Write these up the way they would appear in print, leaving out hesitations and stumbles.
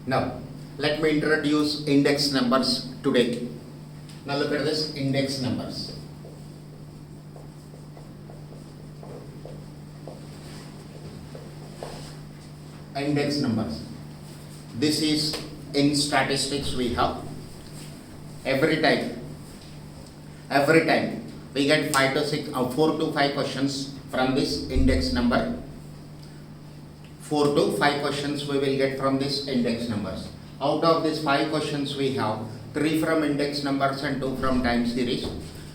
Now, let me introduce index numbers today. Now look at this index numbers. Index numbers. This is in statistics we have. Every time we get 4 to 5 questions from this index number. 4 to 5 questions we will get from this index numbers. Out of these 5 questions we have 3 from index numbers and 2 from time series.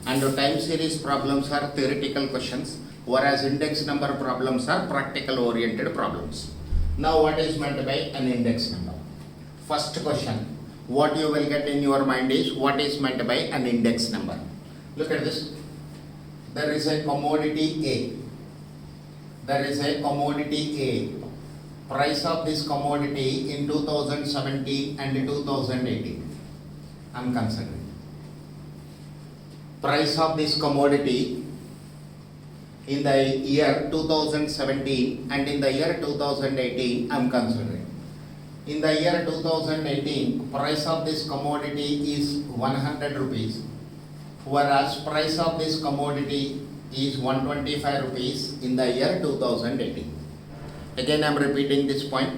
And the time series problems are theoretical questions, whereas index number problems are practical oriented problems. Now what is meant by an index number? First question, what you will get in your mind is what is meant by an index number. Look at this. There is a commodity A. There is a commodity A. Price of this commodity in 2017 and 2018. I am considering. Price of this commodity in the year 2017 and in the year 2018 I am considering. In the year 2018, price of this commodity is 100 rupees, whereas price of this commodity is 125 rupees in the year 2018. Again I am repeating this point.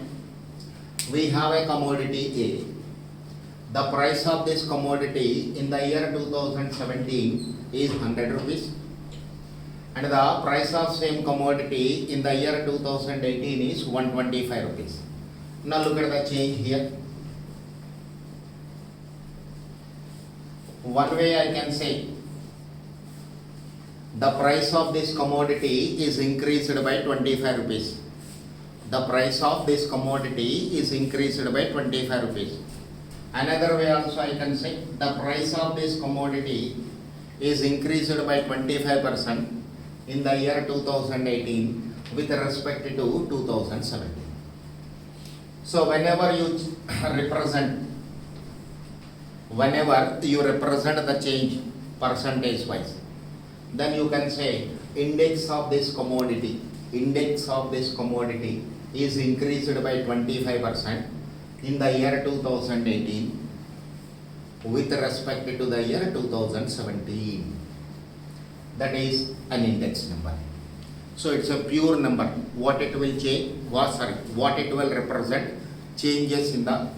We have a commodity A. The price of this commodity in the year 2017 is 100 rupees. And the price of same commodity in the year 2018 is 125 rupees. Now look at the change here. One way I can say the price of this commodity is increased by 25 rupees. The price of this commodity is increased by 25 rupees. Another way also I can say the price of this commodity is increased by 25% in the year 2018 with respect to 2017. So whenever you represent the change percentage wise, then you can say index of this commodity is increased by 25% in the year 2018 with respect to the year 2017. That is an index number. So it's a pure number. What it will represent changes in the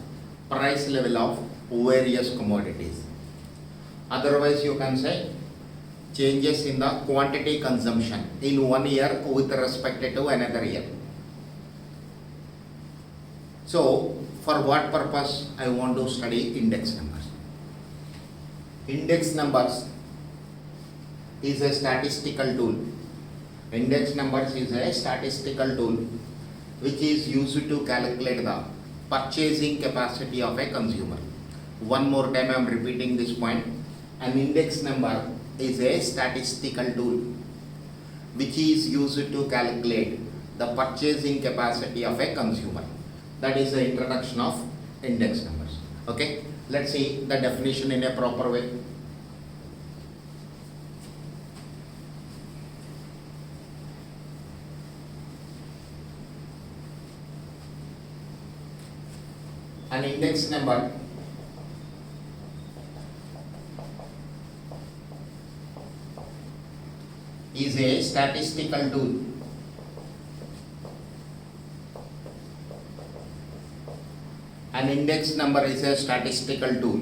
price level of various commodities. Otherwise you can say changes in the quantity consumption in 1 year with respect to another year. So for what purpose I want to study index numbers? Index numbers is a statistical tool. Index numbers is a statistical tool which is used to calculate the purchasing capacity of a consumer. One more time I am repeating this point. An index number is a statistical tool which is used to calculate the purchasing capacity of a consumer. That is the introduction of index numbers. Okay, let's see the definition in a proper way. An index number is a statistical tool An index number is a statistical tool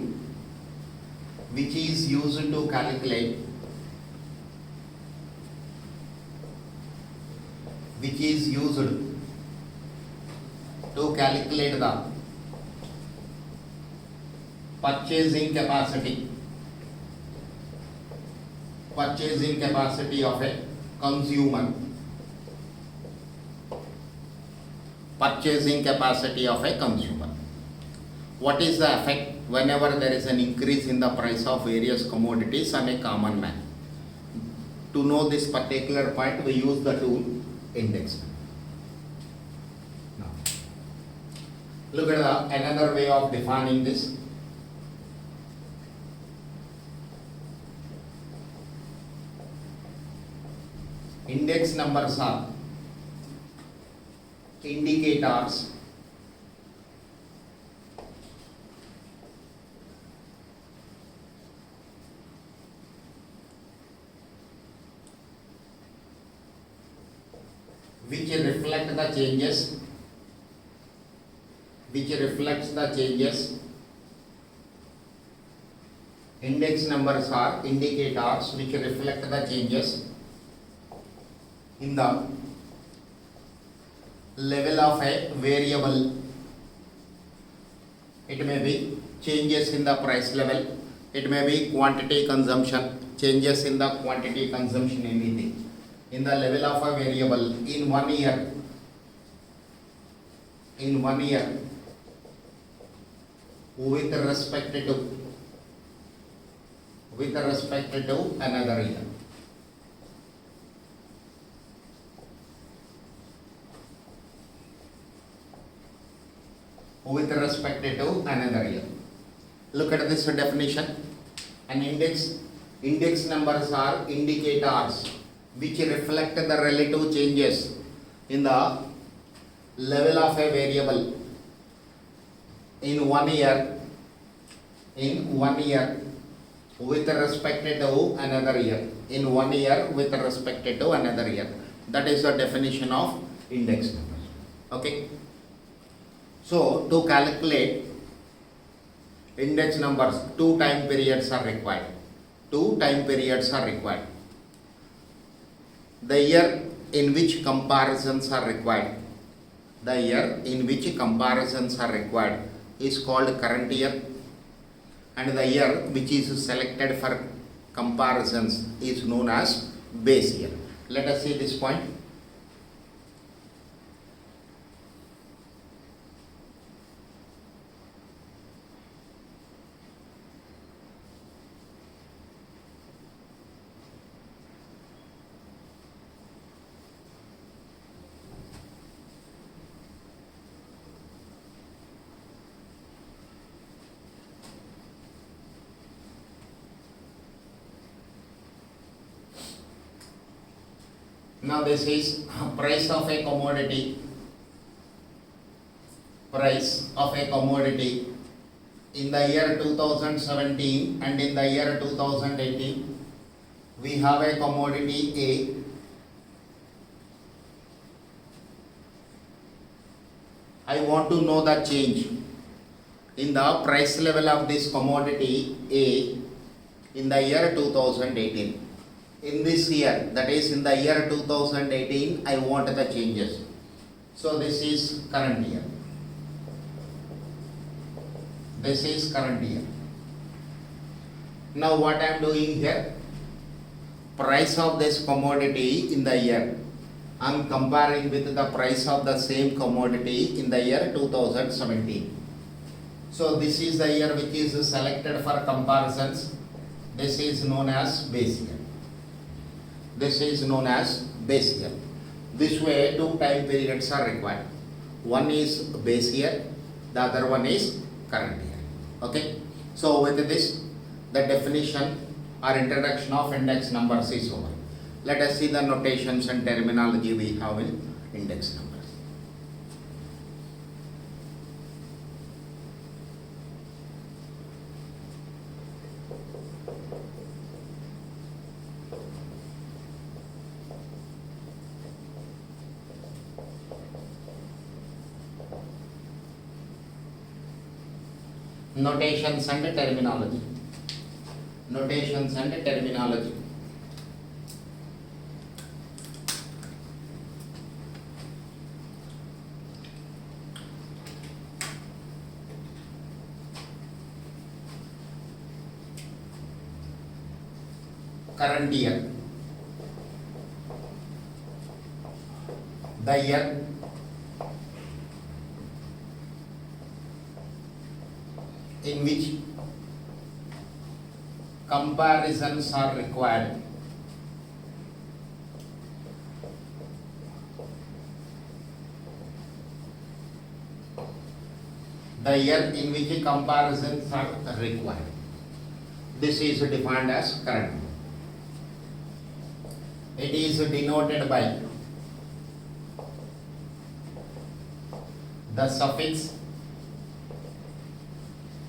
which is used to calculate the purchasing capacity of a consumer. Purchasing capacity of a consumer. What is the effect whenever there is an increase in the price of various commodities on a common man? To know this particular point, we use the tool index. Now, look at another way of defining this. Index numbers are indicators reflect the changes, which reflects the changes. Index numbers are indicators which reflect the changes in the level of a variable. It may be changes in the price level, it may be quantity consumption, changes in the quantity consumption, anything in the level of a variable in 1 year. In 1 year, with respect to another year. With respect to another year. Look at this definition. An index numbers are indicators which reflect the relative changes in the level of a variable in 1 year. In 1 year with respect to another year. In 1 year with respect to another year. That is the definition of index numbers. Okay. So to calculate index numbers, 2 time periods are required. 2 time periods are required. The year in which comparisons are required. The year in which comparisons are required is called current year, and the year which is selected for comparisons is known as base year. Let us see this point. Now this is price of a commodity. Price of a commodity in the year 2017 and in the year 2018. We have a commodity A. I want to know the change in the price level of this commodity A in the year 2018. In this year, that is in the year 2018, I want the changes. So this is current year. This is current year. Now what I am doing here, price of this commodity in the year, I am comparing with the price of the same commodity in the year 2017. So this is the year which is selected for comparisons. This is known as base year. This is known as base year. This way 2 time periods are required. One is base year, the other one is current year. Okay. So with this, the definition or introduction of index numbers is over. Let us see the notations and terminology we have in index numbers. Notations and terminology. Notations and terminology. Current year. The year in which comparisons are required. The year in which comparisons are required. This is defined as current. It is denoted by the suffix.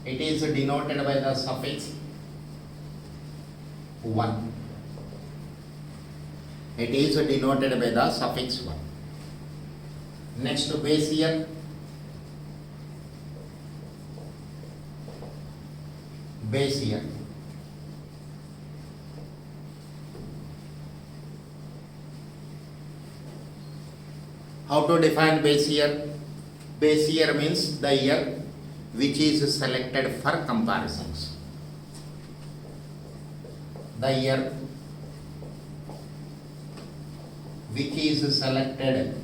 It is denoted by the suffix 1. It is denoted by the suffix 1. Next base year. Base year. How to define base year? Base year means the year which is selected for comparisons. The year which is selected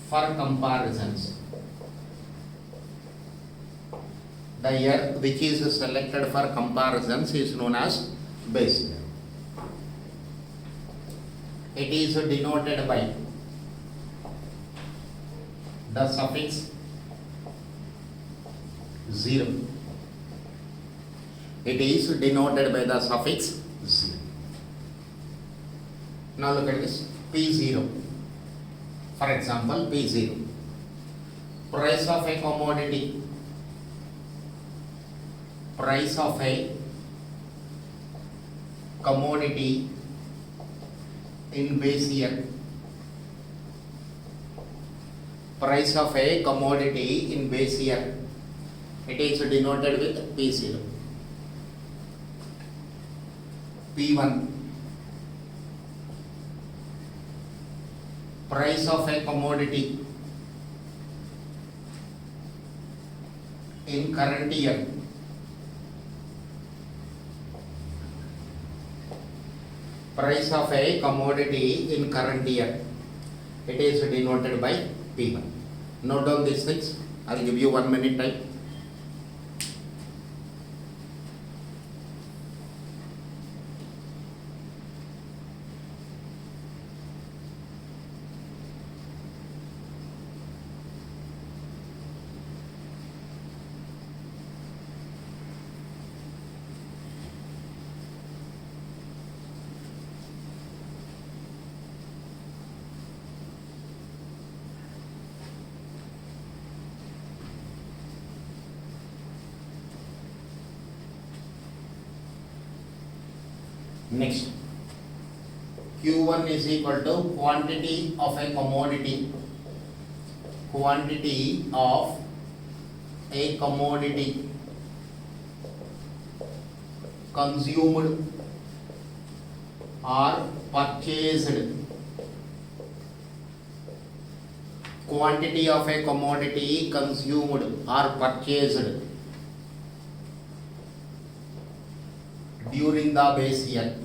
for comparisons. The year which is selected for comparisons is known as base year. It is denoted by the suffix 0. It is denoted by the suffix 0. Now look at this P0. For example, P0. Price of a commodity. Price of a commodity in base year. Price of a commodity in base year. It is denoted with P0. P1. Price of a commodity in current year. Price of a commodity in current year. It is denoted by P1. Note down these things. I will give you 1 minute time. Next, Q1 is equal to quantity of a commodity. Quantity of a commodity consumed or purchased. Quantity of a commodity consumed or purchased during the base year.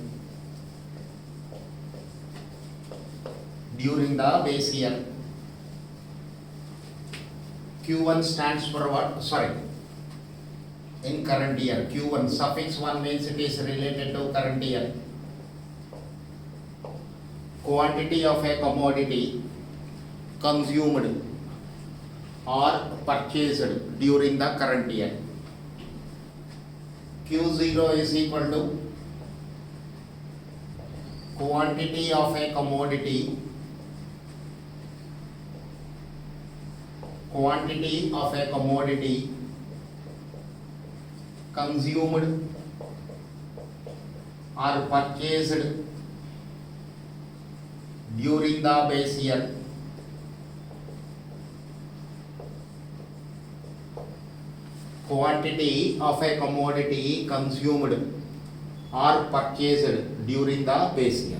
During the base year. Q1 stands for what? Sorry. In current year. Q1 suffix 1 means it is related to current year. Quantity of a commodity consumed or purchased during the current year. Q0 is equal to quantity of a commodity consumed or purchased during the base year. Quantity of a commodity consumed or purchased during the base year.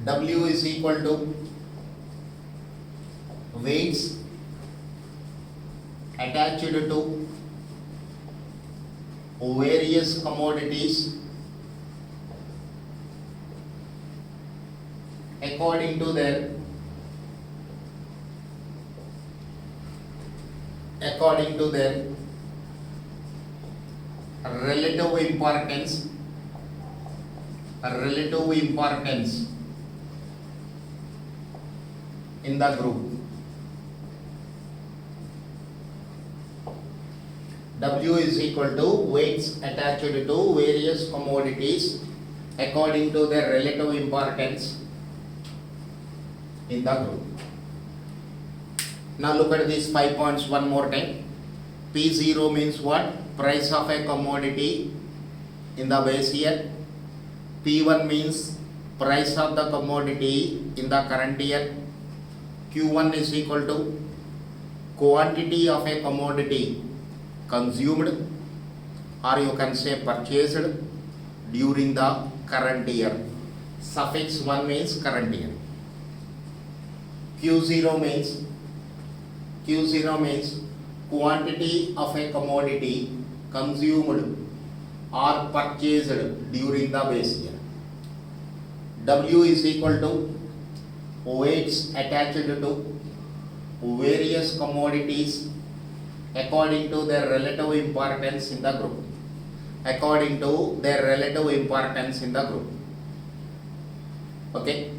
W is equal to weights attached to various commodities according to their relative importance in the group. W is equal to weights attached to various commodities according to their relative importance in the group. Now look at these 5 points one more time. P0 means what? Price of a commodity in the base year. P1 means price of the commodity in the current year. Q1 is equal to quantity of a commodity consumed, or you can say purchased during the current year. Suffix 1 means current year. Q0 means quantity of a commodity consumed or purchased during the base year. W is equal to weights attached to various commodities according to their relative importance in the group. According to their relative importance in the group. Okay.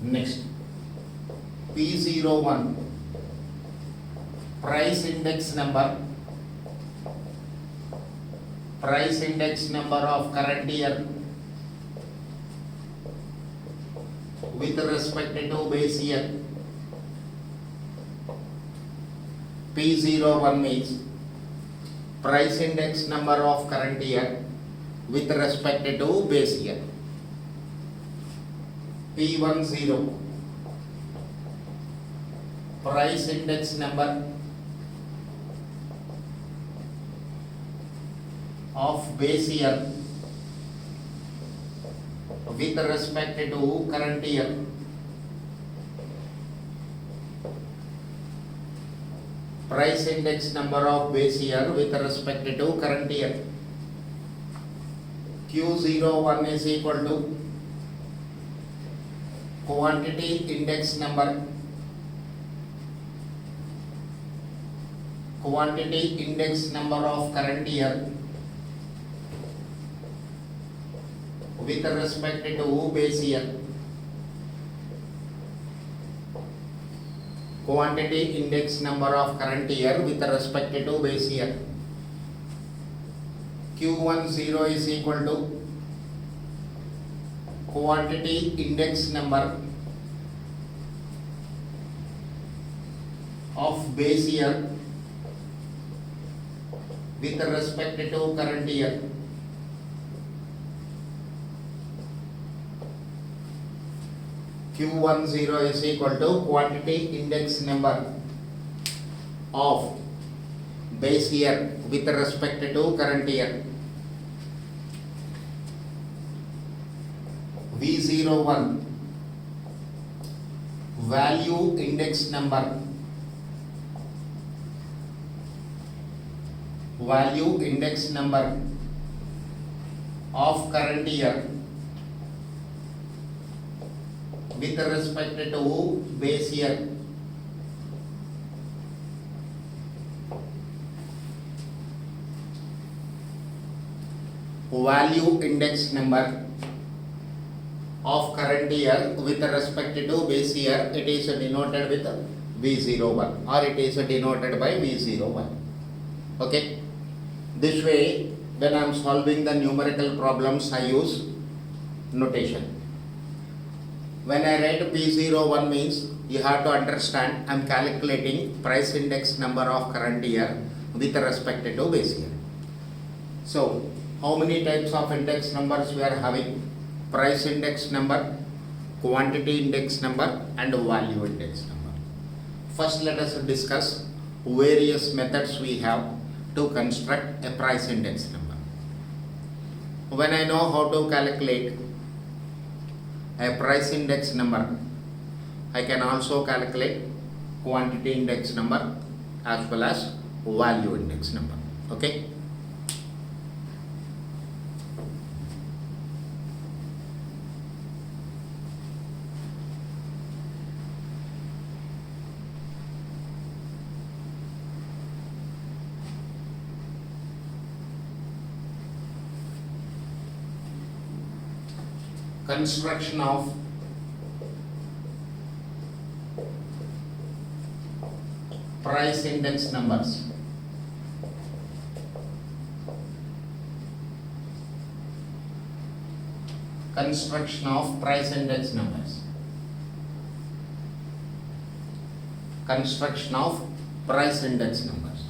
Next, P01, price index number of current year with respect to base year. P01 means price index number of current year with respect to base year. P10, price index number of base year with respect to current year. Price index number of base year with respect to current year. Q01 is equal to quantity index number of current year with respect to base year. Quantity index number of current year with respect to base year. Q10 is equal to quantity index number of base year with respect to current year. Q10 is equal to quantity index number of base year with respect to current year. V01, value index number of current year with respect to base year. Value index number of current year with respect to base year, it is denoted with V01 or it is denoted by V01. Okay. This way, when I am solving the numerical problems, I use notation. When I write P01 means you have to understand I am calculating price index number of current year with respect to base year. So, how many types of index numbers we are having? Price index number, quantity index number and value index number. First, let us discuss various methods we have to construct a price index number. When I know how to calculate a price index number, I can also calculate quantity index number as well as value index number. Okay. Construction of price index numbers. construction of price index numbers. Construction of price index numbers.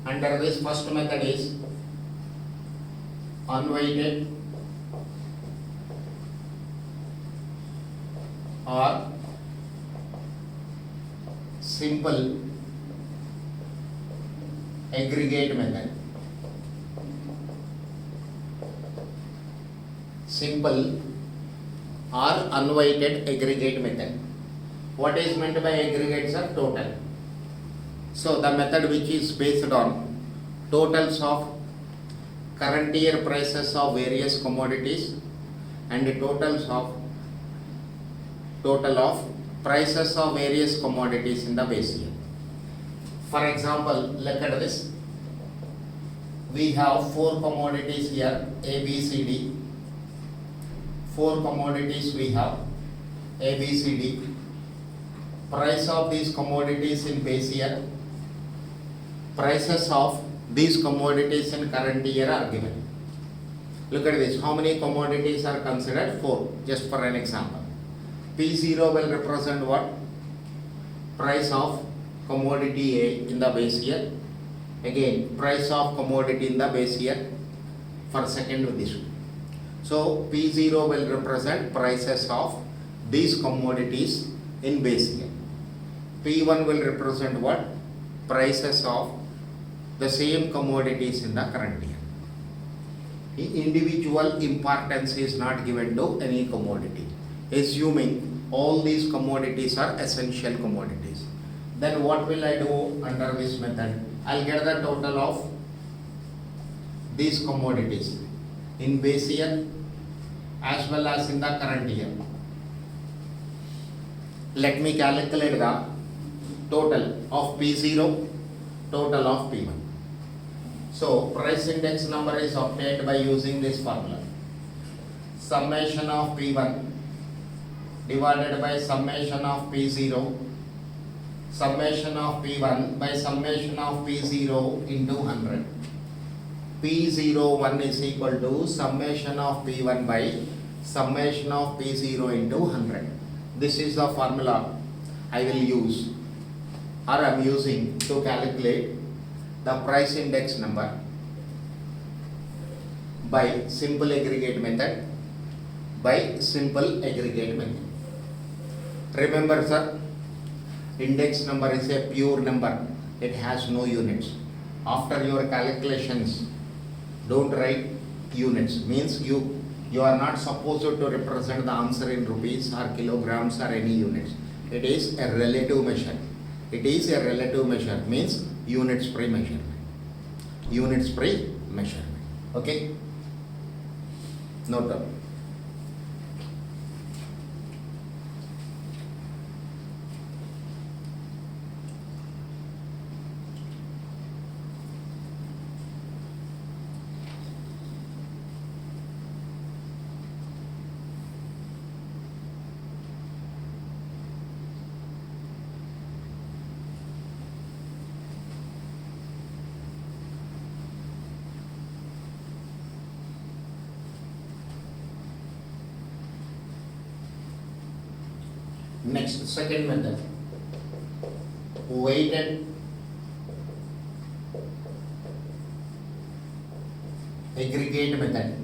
Under this first method is unweighted or simple aggregate method. Simple or unweighted aggregate method. What is meant by aggregates are total. So the method which is based on totals of current year prices of various commodities and the total of prices of various commodities in the base year. For example, look at this. We have 4 commodities here, A, B, C, D. 4 commodities we have, A, B, C, D. Price of these commodities in base year. Prices of these commodities in current year are given. Look at this. How many commodities are considered? 4. Just for an example. P0 will represent what? Price of commodity A in the base year. Again, price of commodity in the base year for second with this. So P0 will represent prices of these commodities in base year. P1 will represent what? Prices of the same commodities in the current year. The individual importance is not given to any commodity, assuming all these commodities are essential commodities. Then what will I do under this method? I'll get the total of these commodities in base year as well as in the current year. Let me calculate the total of P0, total of P1. So price index number is obtained by using this formula. Summation of P1 divided by summation of P0, summation of P1 by summation of P0 into 100. P01 is equal to summation of P1 by summation of P0 into 100. This is the formula I will use or I am using to calculate the price index number by simple aggregate method. Remember sir, index number is a pure number. It has no units. After your calculations, don't write units. Means you are not supposed to represent the answer in rupees or kilograms or any units. It is a relative measure. It is a relative measure, means units per measurement. Units per measurement. Okay? Note down. Next, second method, weighted aggregate method.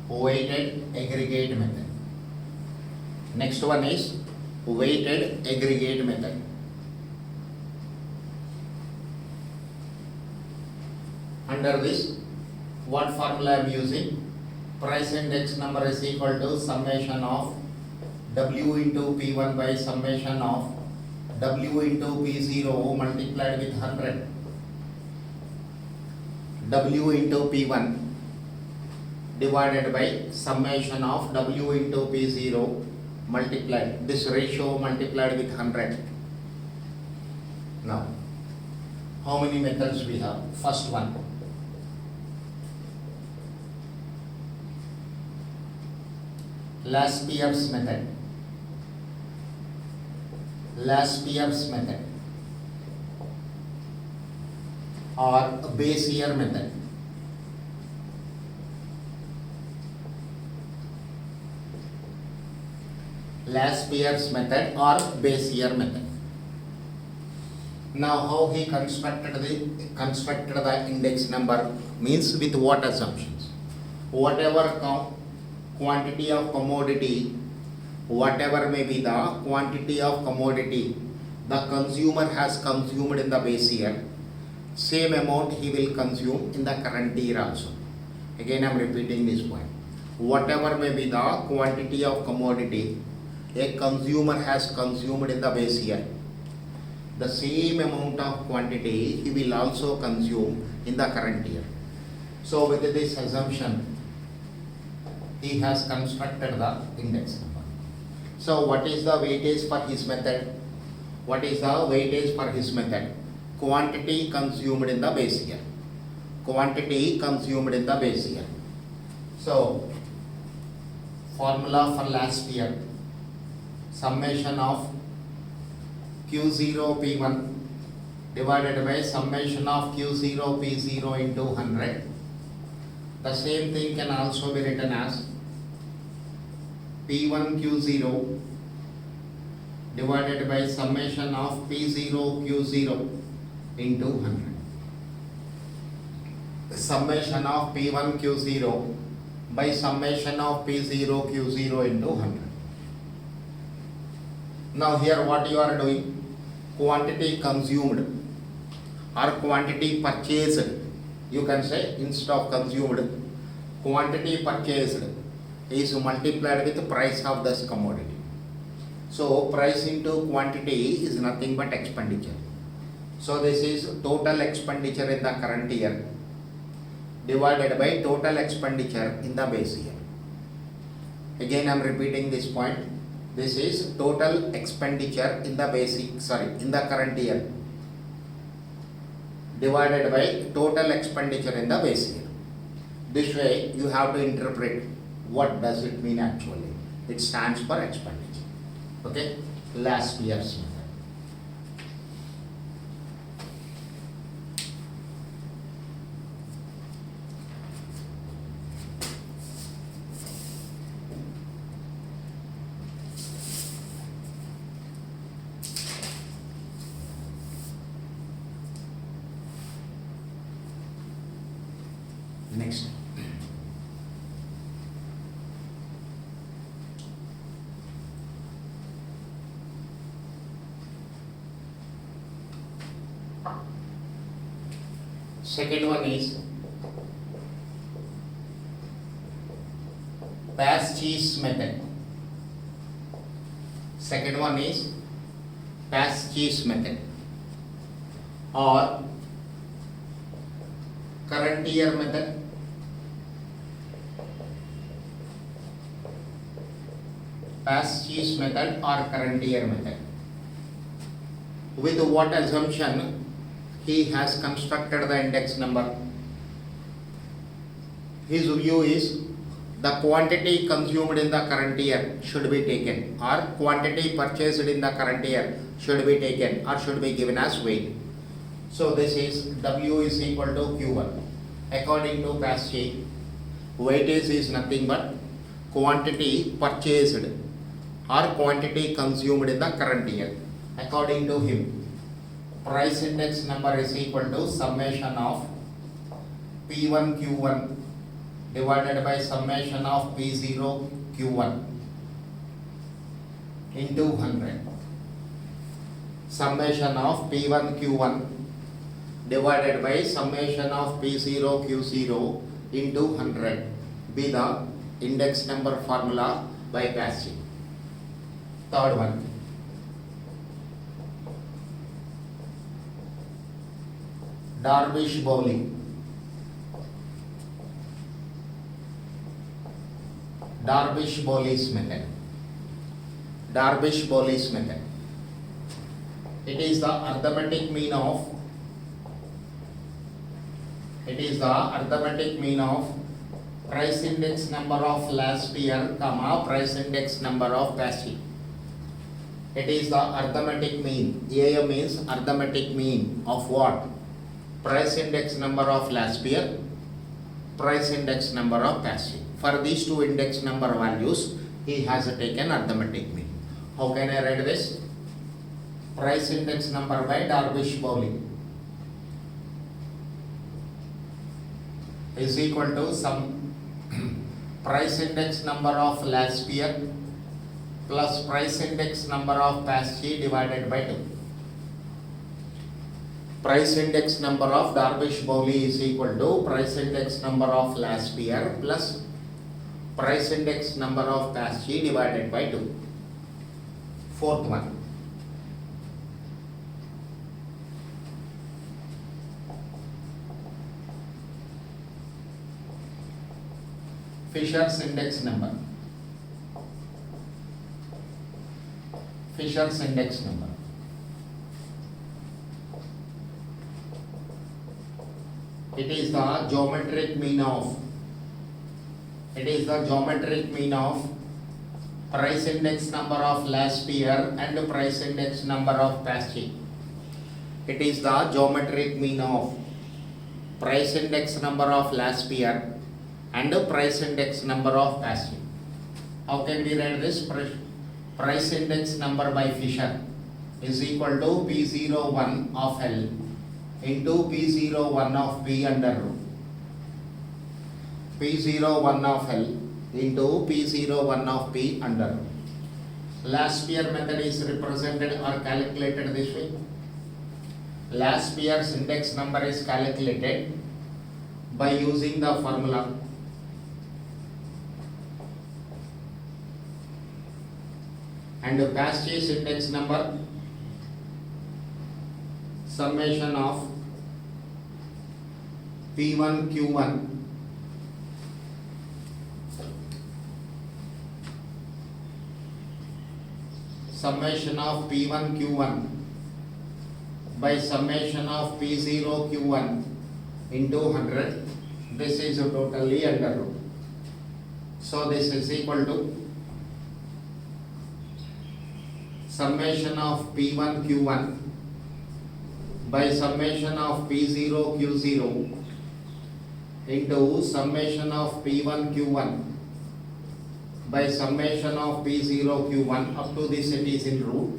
Weighted aggregate method. Next one is weighted aggregate method. Under this, what formula I am using? Price index number is equal to summation of W into P1 by summation of W into P0 multiplied with 100. W into P1 divided by summation of W into P0 multiplied, this ratio multiplied with 100. Now, how many methods we have? First one, Laspier's method. Laspier's method or base year method. last year's method or base year method. Now how he constructed the index number means with what assumptions? Whatever quantity of commodity, whatever may be the quantity of commodity the consumer has consumed in the base year, same amount he will consume in the current year also. Again I am repeating this point. Whatever may be the quantity of commodity a consumer has consumed in the base year, the same amount of quantity he will also consume in the current year. So with this assumption, he has constructed the index number. So what is the weightage for his method? What is the weightage for his method? Quantity consumed in the base year. Quantity consumed in the base year. So formula for last year, summation of Q0 P1 divided by summation of Q0 P0 into 100. The same thing can also be written as P1 Q0 divided by summation of P0 Q0 into 100. The summation of P1 Q0 by summation of P0 Q0 into 100. Now here what you are doing? Quantity consumed or quantity purchased, you can say, instead of consumed, quantity purchased is multiplied with the price of this commodity. So price into quantity is nothing but expenditure. So this is total expenditure in the current year divided by total expenditure in the base year. Again I am repeating this point. This is total expenditure in the in the current year divided by total expenditure in the base year. This way you have to interpret what does it mean actually. It stands for expenditure. Okay, last year's method. Next. Second one is Pasch's method. Second one is Pasch's method or current year method. Pasch's method or current year method. With what assumption he has constructed the index number? His view is the quantity consumed in the current year should be taken or quantity purchased in the current year should be taken or should be given as weight. So this is W is equal to Q1. According to Paschy, weightage is nothing but quantity purchased or quantity consumed in the current year. According to him, price index number is equal to summation of P1 Q1 divided by summation of P0 Q1 into 100. Summation of P1 Q1 divided by summation of P0 Q0 into 100 be the index number formula by Paschy. Third one. Darvish-Bowley. Darvish-Bowley's method. Darvish-Bowley's method. It is the arithmetic mean of price index number of last year, price index number of Paschy. It is the arithmetic mean. AM means arithmetic mean of what? Price index number of last year, price index number of Paschy. For these two index number values, he has taken arithmetic mean. How can I write this? Price index number by Darvish-Bowling is equal to some price index number of last year plus price index number of past year divided by 2. Price index number of Darvish-Bowling is equal to price index number of last year plus price index number of past year divided by 2. Fourth one. Fisher's index number. Fisher's index number. It is the geometric mean of price index number of last year and price index number of past year. It is the geometric mean of price index number of last year and price index number of past year. How can we write this? Price index number by Fisher is equal to P01 of L into P01 of P under root. P01 of L into P01 of P under root. Last year method is represented or calculated this way. Last year's index number is calculated by using the formula and past year's index number summation of P1 Q1 summation of P1 Q1 by summation of P0 Q1 into 100. This is totally under root. So this is equal to summation of P1 Q1 by summation of P0 Q0 into summation of P1 Q1 by summation of P0 Q1 up to this it is in root.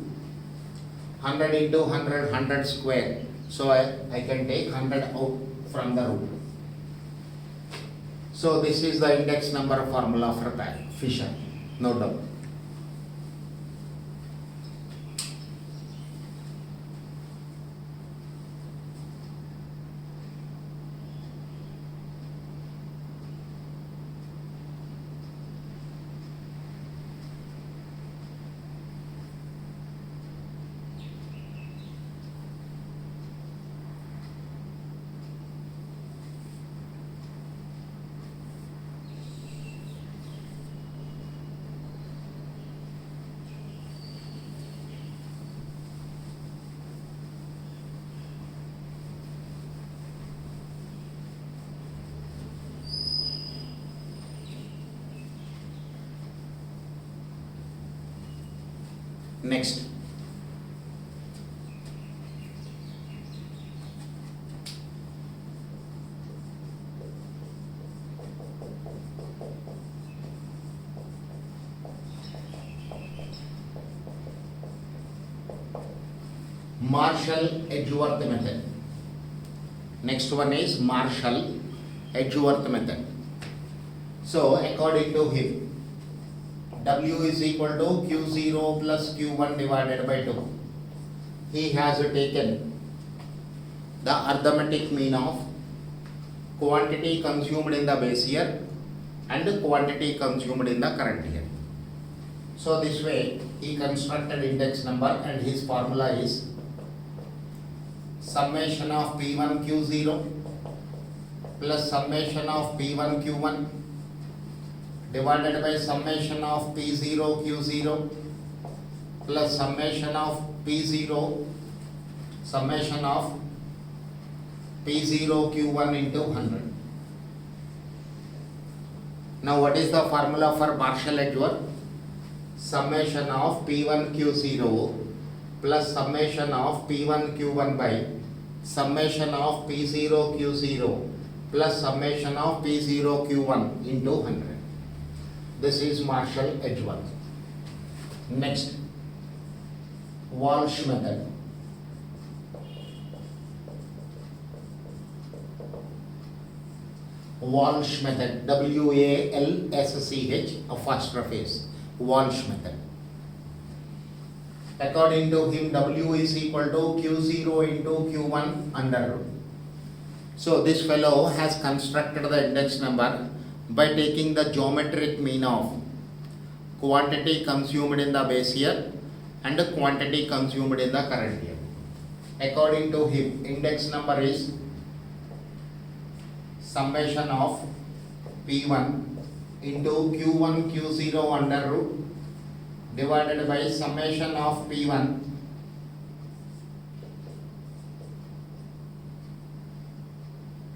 100 into 100, 100 square. So I can take 100 out from the root. So this is the index number formula for Fisher, no doubt. Next, Marshall-Edgeworth method. Next one is Marshall-Edgeworth method. So according to him, W is equal to Q0 plus Q1 divided by 2. He has taken the arithmetic mean of quantity consumed in the base year and quantity consumed in the current year. So this way he constructed index number and his formula is summation of P1 Q0 plus summation of P1 Q1 divided by summation of P0 Q0 plus summation of P0 Q1 into 100. Now what is the formula for Marshall-Edgeworth? Summation of P1 Q0 plus summation of P1 Q1 by summation of P0 Q0 plus summation of P0 Q1 into 100. This is Marshall-Edgeworth. Next, Walsh method. Walsh method, W-A-L-S-C-H, apostrophe, Walsh method. According to him, W is equal to Q0 into Q1 under root. So this fellow has constructed the index number by taking the geometric mean of quantity consumed in the base year and the quantity consumed in the current year. According to him, index number is summation of P1 into Q1 Q0 under root divided by summation of P1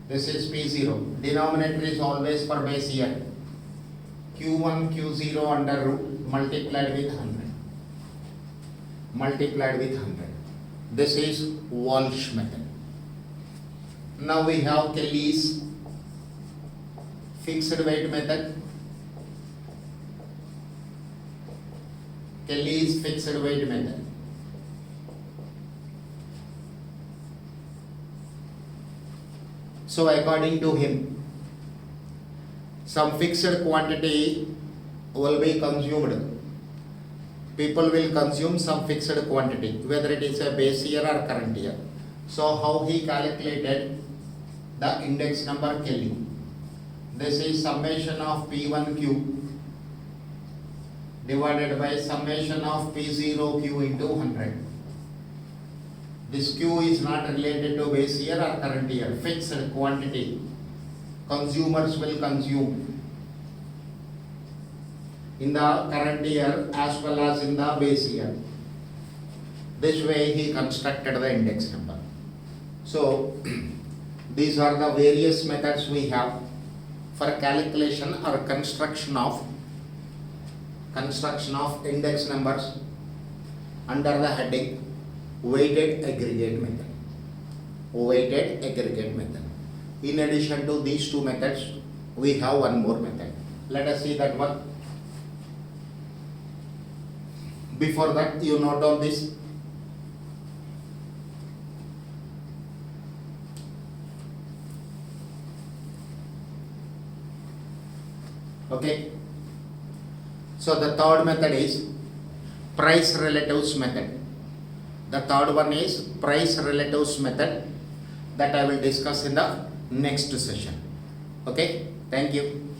this is P0, denominator is always for base year, Q1 Q0 under root multiplied with 100. This is Walsh method. Now we have Kelly's fixed weight method. Kelly's fixed weight method. So according to him, some fixed quantity will be consumed. People will consume some fixed quantity, whether it is a base year or current year. So how he calculated the index number Kelly? This is summation of P1Q divided by summation of P0Q into 100. This Q is not related to base year or current year, fixed quantity. Consumers will consume in the current year as well as in the base year. This way he constructed the index number. So these are the various methods we have for calculation or construction of index numbers under the heading weighted aggregate method. In addition to these two methods, we have one more method. Let us see that one. Before that, you note down this. Okay. So the third method is price relatives method. The third one is price relatives method that I will discuss in the next session. Okay. Thank you.